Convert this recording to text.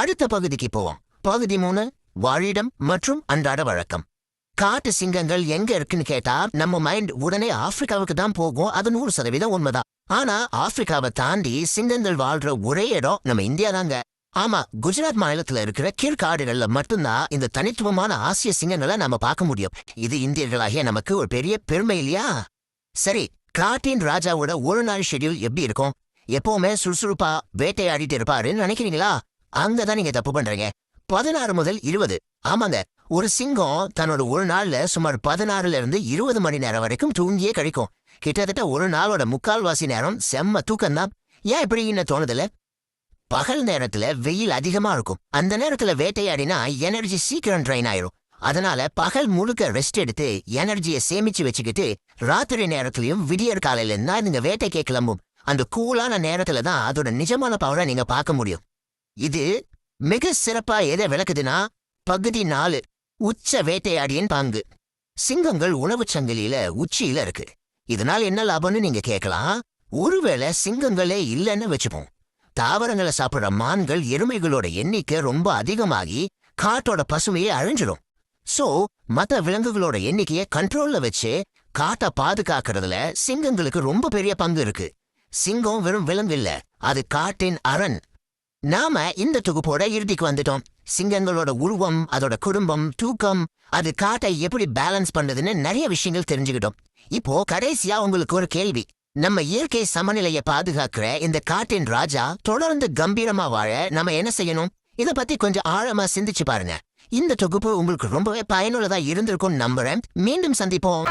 அடுத்த பகுதிக்கு போவோம். பகுதி 3, வாழிடம் மற்றும் அன்றாட வழக்கம். காட்டு சிங்கங்கள் எங்க இருக்குன்னு கேட்டா நம்ம மைண்ட் உடனே ஆப்பிரிக்காவுக்கு தான் போகும். அது 100% உண்மைதான். ஆனா ஆப்பிரிக்காவை தாண்டி சிங்கங்கள் வாழ்ற ஒரே இடம் நம்ம இந்தியா தாங்க. ஆமா, குஜராத் மாநிலத்துல இருக்கிற கீழ்காடுகள்ல மட்டும்தான் இந்த தனித்துவமான ஆசிய சிங்கங்களை நாம பார்க்க முடியும். இது இந்தியர்களாகிய நமக்கு ஒரு பெரிய பெருமை இல்லையா? சரி, காட்டின் ராஜாவோட ஒரு நாள் ஷெட்யூல் எப்படி இருக்கும்? எப்பவுமே சுறுசுறுப்பா வேட்டையாடிட்டு இருப்பாருன்னு நினைக்கிறீங்களா? அங்கதான் நீங்க தப்பு பண்றீங்க. 16 முதல் 20. ஆமாங்க, ஒரு சிங்கம் தன்னோட ஒரு நாள்ல சுமார் 16 இருந்து 20 மணி நேரம் வரைக்கும் தூங்கியே கழிக்கும். கிட்டத்தட்ட ஒரு நாளோட 3/4 நேரம் செம்ம தூக்கம்தான். ஏன் இப்படின்னு தோணுதுல? பகல் நேரத்துல வெயில் அதிகமா இருக்கும். அந்த நேரத்துல வேட்டையாடினா எனர்ஜி சீக்கிரம் ட்ரைன் ஆயிரும். அதனால பகல் முழுக்க ரெஸ்ட் எடுத்து எனர்ஜியை சேமிச்சு வச்சுக்கிட்டு ராத்திரி நேரத்திலயும் விடியற் காலையில இருந்தா நீங்க வேட்டைக்கே கிளம்பும். அந்த கூலான நேரத்துல தான் அதோட நிஜமான பவரை நீங்க பார்க்க முடியும். இது மிக சிறப்பா எதை விளக்குதுன்னா பகுதி 4, உச்ச வேட்டையாடியின் பங்கு. சிங்கங்கள் உணவுச் சங்கிலியில உச்சியில இருக்கு. இதனால என்ன லாபம்னு நீங்க கேட்கலாம். ஒருவேளை சிங்கங்களே இல்லைன்னு வச்சுப்போம். தாவரங்களை சாப்பிடுற மான்கள் எருமைகளோட எண்ணிக்கை ரொம்ப அதிகமாகி காட்டோட பசுமையே அழிஞ்சிடும். சோ மற்ற விலங்குகளோட எண்ணிக்கையை கண்ட்ரோல்ல வச்சு காட்டை பாதுகாக்கிறதுல சிங்கங்களுக்கு ரொம்ப பெரிய பங்கு இருக்கு. சிங்கம் வெறும் விலங்கு இல்ல, அது காட்டின் அரண். நாம இந்த தொகுப்போட இறுதிக்கு வந்துட்டோம். சிங்கங்களோட உருவம், அதோட குடும்பம், தூக்கம், அது காட்டை எப்படி பேலன்ஸ் பண்ணுதுன்னு நிறைய விஷயங்கள் தெரிஞ்சுக்கிட்டோம். இப்போ கடைசியா உங்களுக்கு ஒரு கேள்வி. நம்ம இயற்கை சமநிலையை பாதுகாக்கிற இந்த காட்டின் ராஜா தொடர்ந்து கம்பீரமா வாழ நம்ம என்ன செய்யணும்? இத பத்தி கொஞ்சம் ஆழமா சிந்திச்சு பாருங்க. இந்த தொகுப்பு உங்களுக்கு ரொம்பவே பயனுள்ளதா இருந்திருக்கும் நம்புறேன். மீண்டும் சந்திப்போம்.